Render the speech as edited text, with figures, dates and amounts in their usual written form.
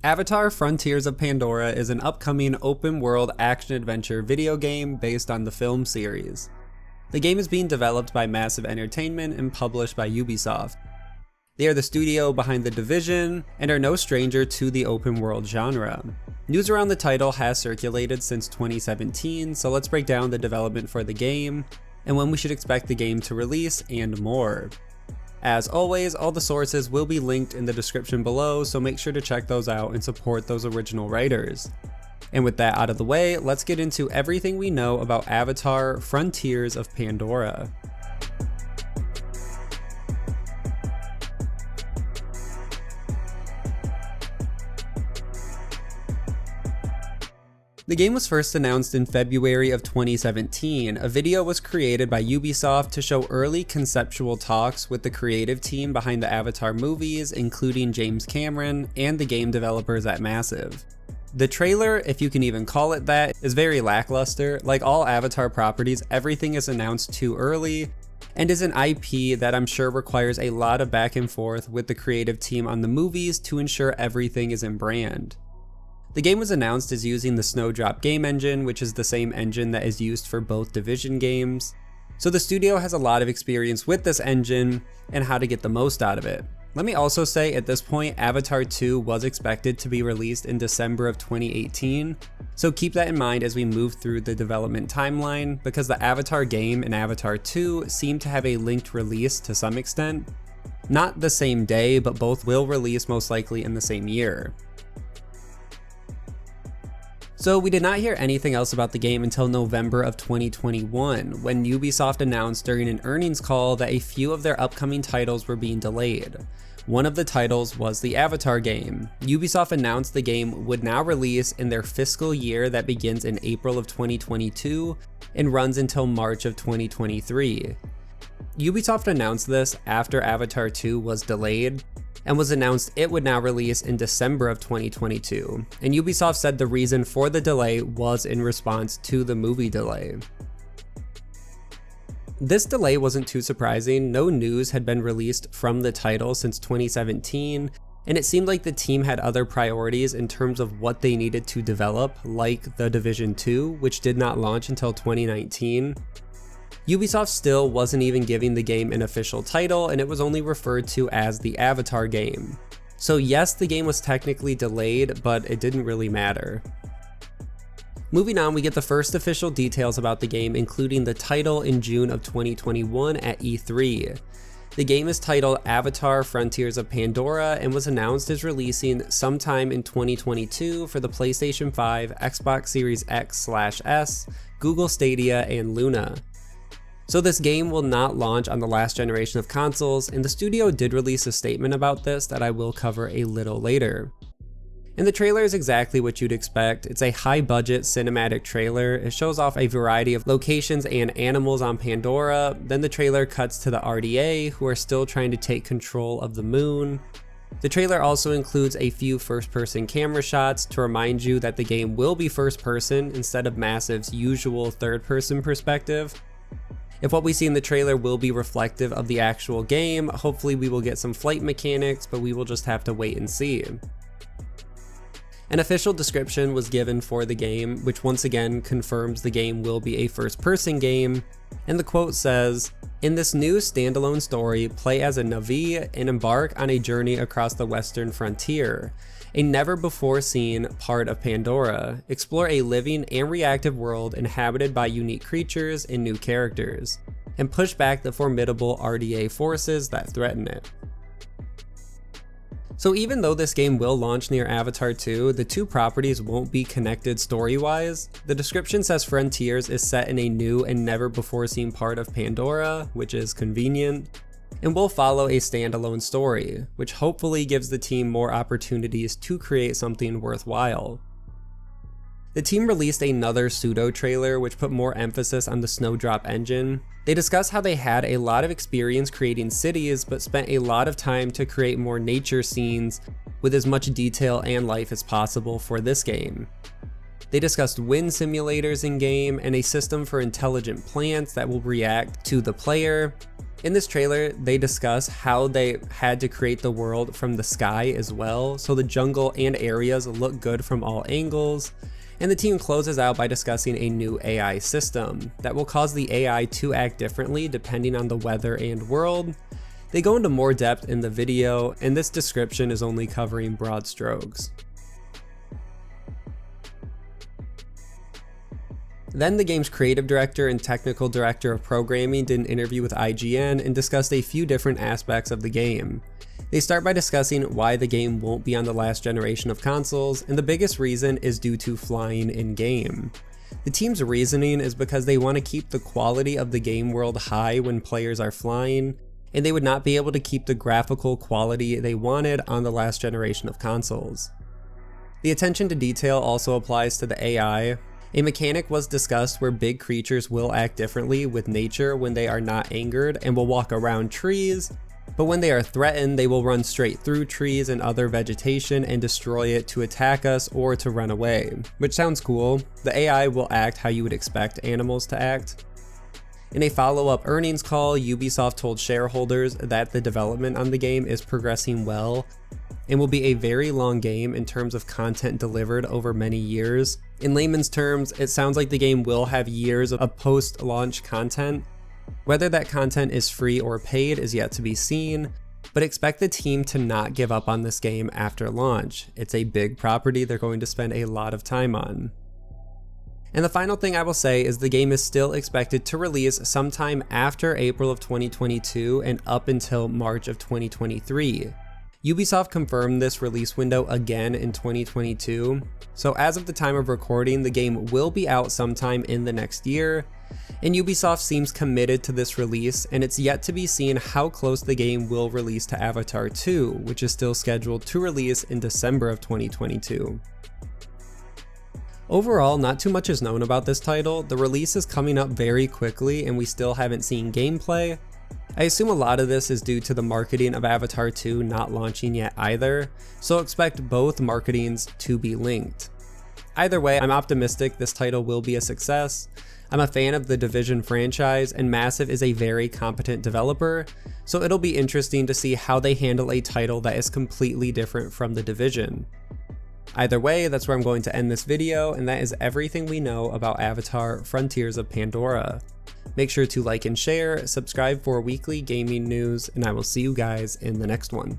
Avatar: Frontiers of Pandora is an upcoming open-world action-adventure video game based on the film series. The game is being developed by Massive Entertainment and published by Ubisoft. They are the studio behind The Division and are no stranger to the open-world genre. News around the title has circulated since 2017, so let's break down the development for the game, and when we should expect the game to release, and more. As always, all the sources will be linked in the description below, so make sure to check those out and support those original writers. And with that out of the way, let's get into everything we know about Avatar: Frontiers of Pandora. The game was first announced in February of 2017. A video was created by Ubisoft to show early conceptual talks with the creative team behind the Avatar movies, including James Cameron and the game developers at Massive. The trailer, if you can even call it that, is very lackluster. Like all Avatar properties, everything is announced too early, and is an IP that I'm sure requires a lot of back and forth with the creative team on the movies to ensure everything is in brand. The game was announced as using the Snowdrop game engine, which is the same engine that is used for both Division games. So the studio has a lot of experience with this engine and how to get the most out of it. Let me also say at this point, Avatar 2 was expected to be released in December of 2018, so keep that in mind as we move through the development timeline, because the Avatar game and Avatar 2 seem to have a linked release to some extent. Not the same day, but both will release most likely in the same year. So we did not hear anything else about the game until November of 2021, when Ubisoft announced during an earnings call that a few of their upcoming titles were being delayed. One of the titles was the Avatar game. Ubisoft announced the game would now release in their fiscal year that begins in April of 2022 and runs until March of 2023. Ubisoft announced this after Avatar 2 was delayed, and was announced it would now release in December of 2022, and Ubisoft said the reason for the delay was in response to the movie delay. This delay wasn't too surprising. No news had been released from the title since 2017, and it seemed like the team had other priorities in terms of what they needed to develop, like The Division 2, which did not launch until 2019. Ubisoft still wasn't even giving the game an official title, and it was only referred to as the Avatar game. So yes, the game was technically delayed, but it didn't really matter. Moving on, we get the first official details about the game, including the title in June of 2021 at E3. The game is titled Avatar: Frontiers of Pandora and was announced as releasing sometime in 2022 for the PlayStation 5, Xbox Series X/S, Google Stadia, and Luna. So this game will not launch on the last generation of consoles, and the studio did release a statement about this that I will cover a little later. And the trailer is exactly what you'd expect. It's a high-budget cinematic trailer. It shows off a variety of locations and animals on Pandora. Then the trailer cuts to the RDA, who are still trying to take control of the moon. The trailer also includes a few first-person camera shots to remind you that the game will be first-person instead of Massive's usual third-person perspective. If what we see in the trailer will be reflective of the actual game, hopefully we will get some flight mechanics, but we will just have to wait and see. An official description was given for the game, which once again confirms the game will be a first-person game, and the quote says, "In this new standalone story, play as a Na'vi and embark on a journey across the western frontier, a never-before-seen part of Pandora. Explore a living and reactive world inhabited by unique creatures and new characters, and push back the formidable RDA forces that threaten it." So even though this game will launch near Avatar 2, the two properties won't be connected story-wise. The description says Frontiers is set in a new and never-before-seen part of Pandora, which is convenient, and will follow a standalone story, which hopefully gives the team more opportunities to create something worthwhile. The team released another pseudo trailer which put more emphasis on the Snowdrop engine. They discussed how they had a lot of experience creating cities, but spent a lot of time to create more nature scenes with as much detail and life as possible for this game. They discussed wind simulators in game and a system for intelligent plants that will react to the player. In this trailer, they discuss how they had to create the world from the sky as well, so the jungle and areas look good from all angles. And the team closes out by discussing a new AI system that will cause the AI to act differently depending on the weather and world. They go into more depth in the video, and this description is only covering broad strokes. Then the game's creative director and technical director of programming did an interview with IGN and discussed a few different aspects of the game. They start by discussing why the game won't be on the last generation of consoles, and the biggest reason is due to flying in game. The team's reasoning is because they want to keep the quality of the game world high when players are flying, and they would not be able to keep the graphical quality they wanted on the last generation of consoles. The attention to detail also applies to the AI. A mechanic was discussed where big creatures will act differently with nature when they are not angered and will walk around trees, but when they are threatened, they will run straight through trees and other vegetation and destroy it to attack us or to run away, which sounds cool. The AI will act how you would expect animals to act. In a follow-up earnings call, Ubisoft told shareholders that the development on the game is progressing well and will be a very long game in terms of content delivered over many years. In layman's terms, it sounds like the game will have years of post-launch content. Whether that content is free or paid is yet to be seen, but expect the team to not give up on this game after launch. It's a big property they're going to spend a lot of time on. And the final thing I will say is the game is still expected to release sometime after April of 2022 and up until March of 2023. Ubisoft confirmed this release window again in 2022, so as of the time of recording, the game will be out sometime in the next year, and Ubisoft seems committed to this release, and it's yet to be seen how close the game will release to Avatar 2, which is still scheduled to release in December of 2022. Overall, not too much is known about this title. The release is coming up very quickly and we still haven't seen gameplay. I assume a lot of this is due to the marketing of Avatar 2 not launching yet either, so expect both marketings to be linked. Either way, I'm optimistic this title will be a success. I'm a fan of the Division franchise, and Massive is a very competent developer, so it'll be interesting to see how they handle a title that is completely different from the Division. Either way, that's where I'm going to end this video, and that is everything we know about Avatar: Frontiers of Pandora. Make sure to like and share, subscribe for weekly gaming news, and I will see you guys in the next one.